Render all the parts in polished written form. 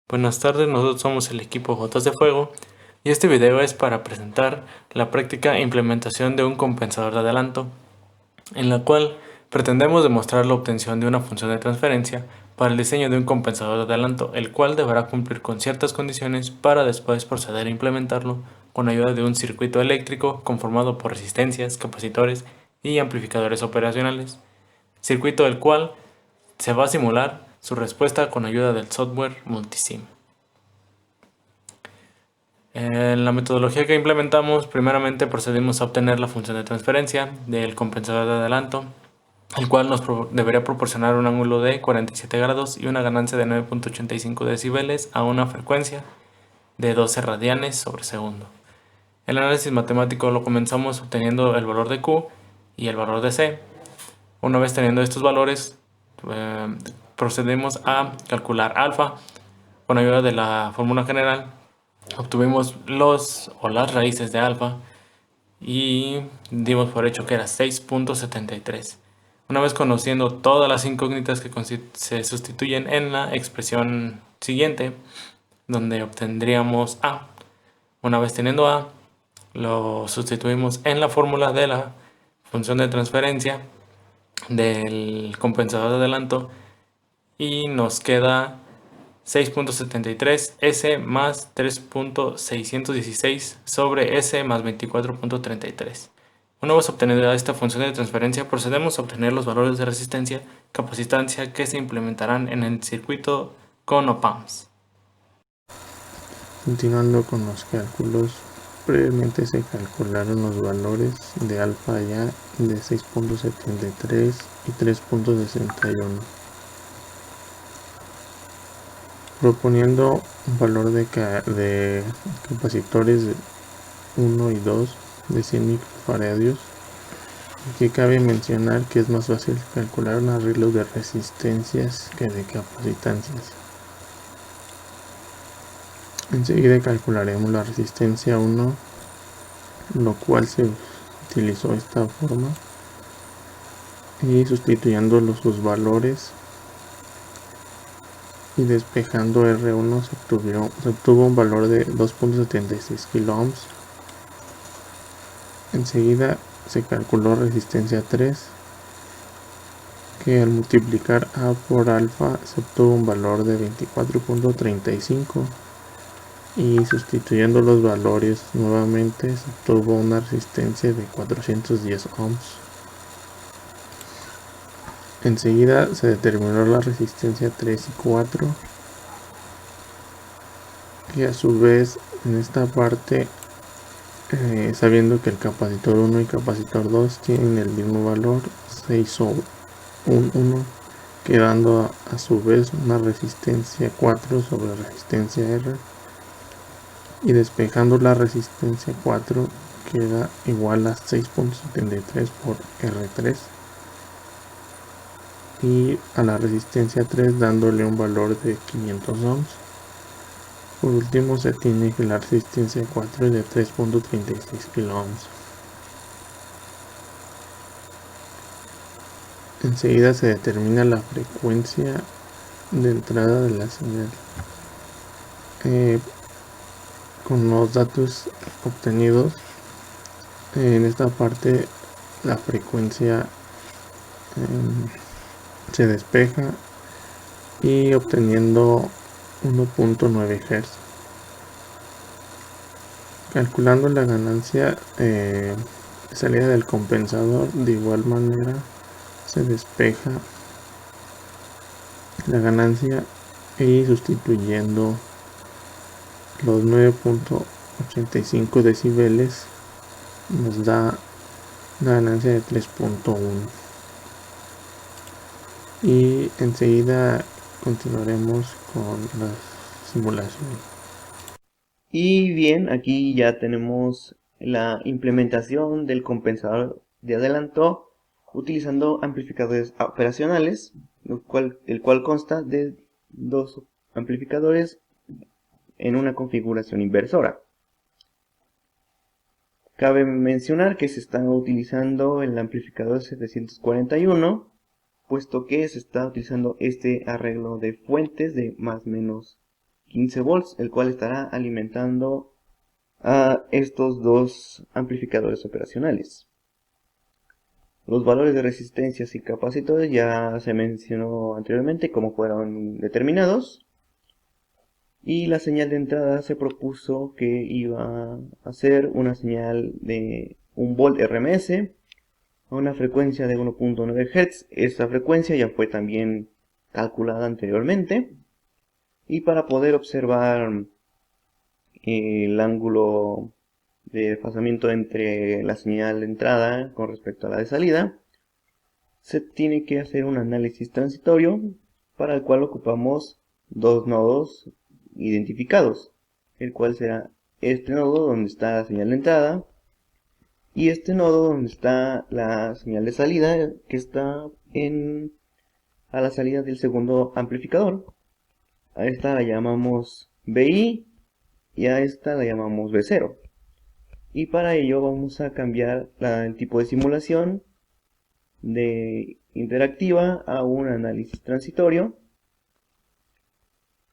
Buenas tardes, nosotros somos el equipo Gotas de Fuego y este video es para presentar la práctica e implementación de un compensador de adelanto, en la cual pretendemos demostrar la obtención de una función de transferencia para el diseño de un compensador de adelanto, el cual deberá cumplir con ciertas condiciones para después proceder a implementarlo con ayuda de un circuito eléctrico conformado por resistencias, capacitores y amplificadores operacionales, circuito del cual se va a simular su respuesta con ayuda del software Multisim. En la metodología que implementamos, primeramente procedimos a obtener la función de transferencia del compensador de adelanto, el cual nos debería proporcionar un ángulo de 47 grados y una ganancia de 9.85 decibeles a una frecuencia de 12 radianes sobre segundo. El análisis matemático lo comenzamos obteniendo el valor de Q y el valor de C. Una vez teniendo estos valores, procedemos a calcular alfa con ayuda de la fórmula general. Obtuvimos las raíces de alfa y dimos por hecho que era 6.73. Una vez conociendo todas las incógnitas que se sustituyen en la expresión siguiente, donde obtendríamos A. Una vez teniendo A, lo sustituimos en la fórmula de la función de transferencia del compensador de adelanto y nos queda 6.73 S más 3.616 sobre S más 24.33. Una vez obtenida esta función de transferencia, procedemos a obtener los valores de resistencia, capacitancia que se implementarán en el circuito con op-amps. Continuando con los cálculos, previamente se calcularon los valores de alfa ya de 6.73 y 3.61, proponiendo un valor de capacitores de 1 y 2 de 100 microfaradios. Aquí cabe mencionar que es más fácil calcular un arreglo de resistencias que de capacitancias. Enseguida calcularemos la resistencia 1, lo cual se utilizó esta forma, y sustituyendo sus valores y despejando R1 se obtuvo un valor de 2.76 kΩ. Enseguida se calculó resistencia 3, que al multiplicar A por alfa se obtuvo un valor de 24.35, y sustituyendo los valores nuevamente se obtuvo una resistencia de 410 ohms. Enseguida se determinó la resistencia 3 y 4, y a su vez en esta parte, sabiendo que el capacitor 1 y capacitor 2 tienen el mismo valor, se hizo un 1, quedando a su vez una resistencia 4 sobre resistencia R, y despejando la resistencia 4 queda igual a 6.73 por R3, y a la resistencia 3 dándole un valor de 500 ohms. Por último, se tiene que la resistencia 4 es de 3.36 kΩ. Enseguida se determina la frecuencia de entrada de la señal. Con los datos obtenidos en esta parte, la frecuencia se despeja y obteniendo 1.9 Hz. Calculando la ganancia de salida del compensador, de igual manera se despeja la ganancia y sustituyendo los 9.85 decibeles nos da una ganancia de 3.1. y enseguida continuaremos con la simulación. Y bien, aquí ya tenemos la implementación del compensador de adelanto utilizando amplificadores operacionales, el cual consta de dos amplificadores en una configuración inversora. Cabe mencionar que se está utilizando el amplificador 741, puesto que se está utilizando este arreglo de fuentes de más menos 15 volts, el cual estará alimentando a estos dos amplificadores operacionales. Los valores de resistencias y capacitores ya se mencionó anteriormente cómo fueron determinados. Y la señal de entrada se propuso que iba a ser una señal de 1 volt RMS a una frecuencia de 1.9 Hz. Esta frecuencia ya fue también calculada anteriormente. Y para poder observar el ángulo de desfasamiento entre la señal de entrada con respecto a la de salida, se tiene que hacer un análisis transitorio, para el cual ocupamos dos nodos identificados, el cual será este nodo donde está la señal de entrada y este nodo donde está la señal de salida, que está a la salida del segundo amplificador. A esta la llamamos BI y a esta la llamamos B0. Y para ello vamos a cambiar el tipo de simulación de interactiva a un análisis transitorio.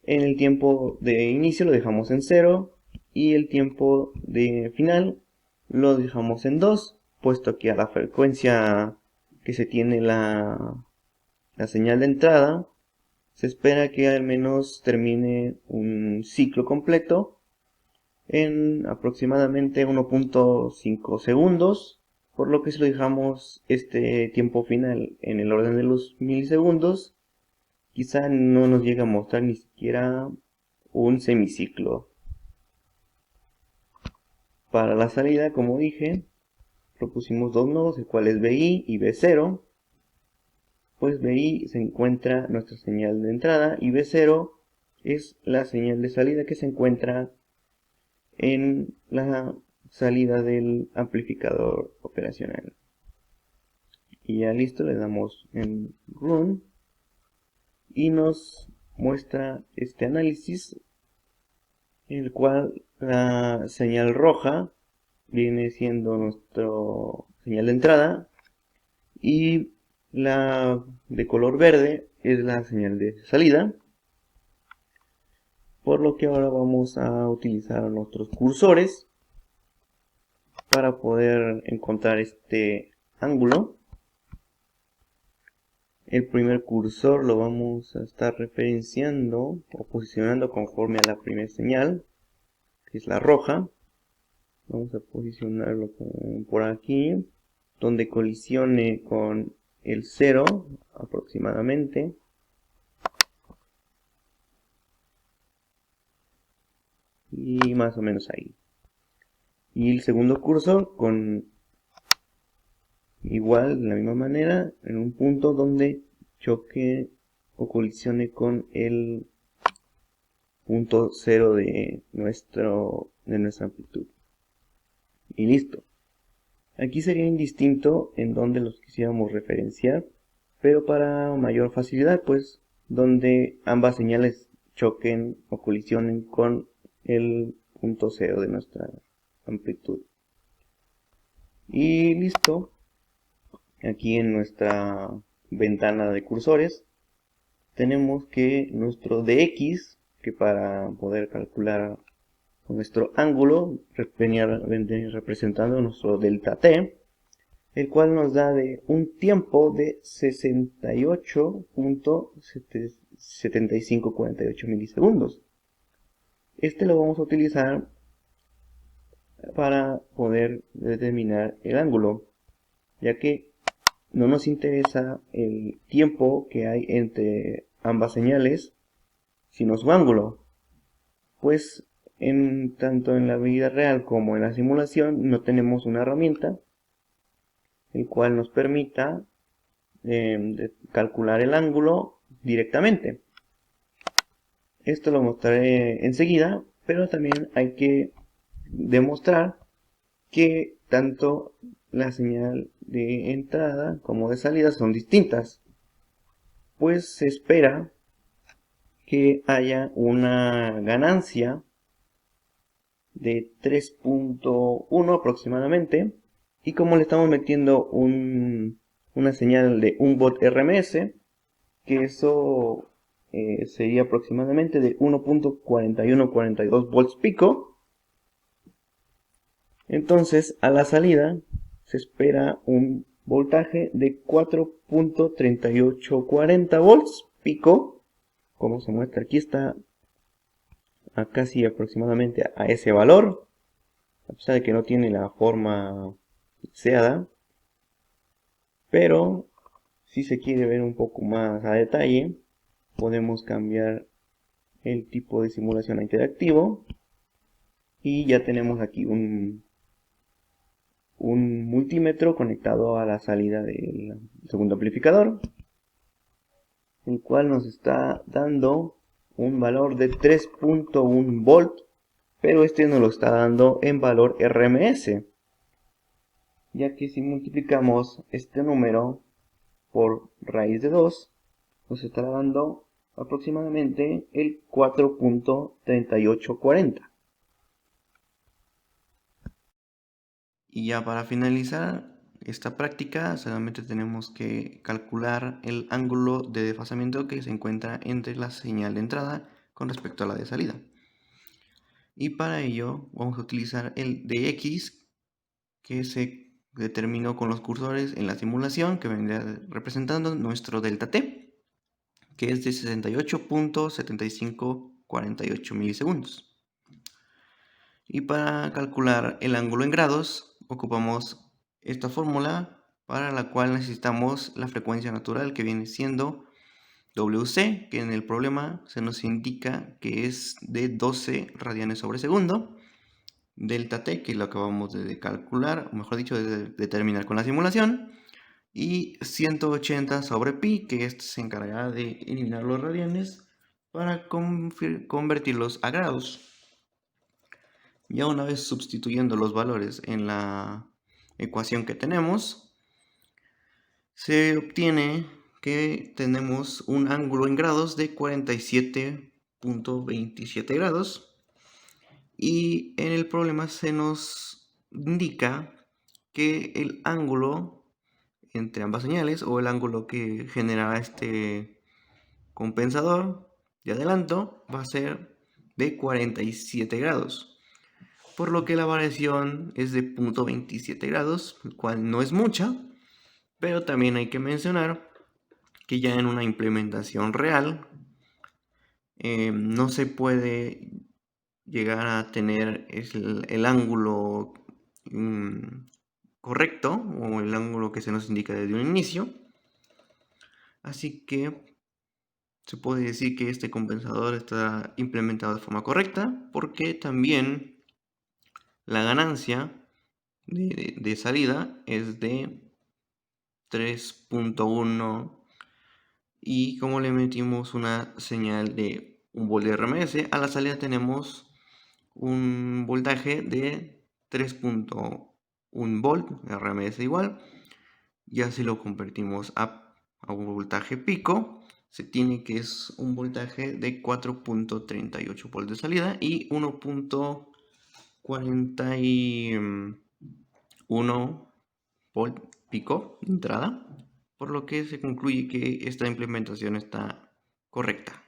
En el tiempo de inicio lo dejamos en 0 y el tiempo de final lo dejamos en 2, puesto que a la frecuencia que se tiene la señal de entrada se espera que al menos termine un ciclo completo en aproximadamente 1.5 segundos, por lo que si lo dejamos este tiempo final en el orden de los milisegundos, quizá no nos llegue a mostrar ni siquiera un semiciclo. Para la salida, como dije, propusimos dos nodos, el cual es BI y B0. Pues BI se encuentra nuestra señal de entrada y B0 es la señal de salida que se encuentra en la salida del amplificador operacional. Y ya listo, le damos en Run y nos muestra este análisis, en el cual la señal roja viene siendo nuestra señal de entrada y la de color verde es la señal de salida. Por lo que ahora vamos a utilizar nuestros cursores para poder encontrar este ángulo. El primer cursor lo vamos a estar referenciando o posicionando conforme a la primera señal, que es la roja. Vamos a posicionarlo por aquí, donde colisione con el 0 aproximadamente. Y más o menos ahí. Y el segundo cursor con igual, de la misma manera, en un punto donde choque o colisione con el punto 0 de nuestra amplitud. Y listo. Aquí sería indistinto en donde los quisiéramos referenciar, pero para mayor facilidad, pues, donde ambas señales choquen o colisionen con el punto 0 de nuestra amplitud. Y listo. Aquí en nuestra ventana de cursores tenemos que nuestro dx, que para poder calcular nuestro ángulo venía representando nuestro delta t, el cual nos da de un tiempo de 68.7548 milisegundos. Este lo vamos a utilizar para poder determinar el ángulo, ya que no nos interesa el tiempo que hay entre ambas señales, sino su ángulo, pues tanto en la vida real como en la simulación no tenemos una herramienta el cual nos permita calcular el ángulo directamente. Esto lo mostraré enseguida, pero también hay que demostrar que tanto la señal de entrada como de salida son distintas, pues se espera que haya una ganancia de 3.1 aproximadamente, y como le estamos metiendo una señal de 1 volt RMS, que eso sería aproximadamente de 1.4142 volts pico. Entonces a la salida se espera un voltaje de 4.3840 volts pico. Como se muestra aquí, está a casi aproximadamente a ese valor, a pesar de que no tiene la forma deseada. Pero si se quiere ver un poco más a detalle, podemos cambiar el tipo de simulación a interactivo y ya tenemos aquí un multímetro conectado a la salida del segundo amplificador, el cual nos está dando un valor de 3.1 volt, pero este nos lo está dando en valor RMS, ya que si multiplicamos este número por raíz de 2, nos estará dando aproximadamente el 4.3840. Y ya para finalizar esta práctica, solamente tenemos que calcular el ángulo de desfasamiento que se encuentra entre la señal de entrada con respecto a la de salida. Y para ello vamos a utilizar el dx, que se determinó con los cursores en la simulación, que vendría representando nuestro delta t, que es de 68.7548 milisegundos. Y para calcular el ángulo en grados, ocupamos esta fórmula, para la cual necesitamos la frecuencia natural, que viene siendo WC, que en el problema se nos indica que es de 12 radianes sobre segundo. Delta T, que lo acabamos de calcular, o mejor dicho, de determinar con la simulación. Y 180 sobre pi, que este se encargará de eliminar los radianes para convertirlos a grados. Ya una vez sustituyendo los valores en la ecuación que tenemos, se obtiene que tenemos un ángulo en grados de 47.27 grados. Y en el problema se nos indica que el ángulo entre ambas señales, o el ángulo que generará este compensador de adelanto, va a ser de 47 grados. Por lo que la variación es de 0.27 grados, el cual no es mucha, pero también hay que mencionar que ya en una implementación real no se puede llegar a tener el ángulo correcto, o el ángulo que se nos indica desde un inicio. Así que se puede decir que este compensador está implementado de forma correcta, porque también la ganancia de salida es de 3.1, y como le metimos una señal de 1 volt de RMS, a la salida tenemos un voltaje de 3.1 volt, RMS igual. Ya si lo convertimos a un voltaje pico, se tiene que es un voltaje de 4.38 volts de salida y 1.41 volt pico de entrada, por lo que se concluye que esta implementación está correcta.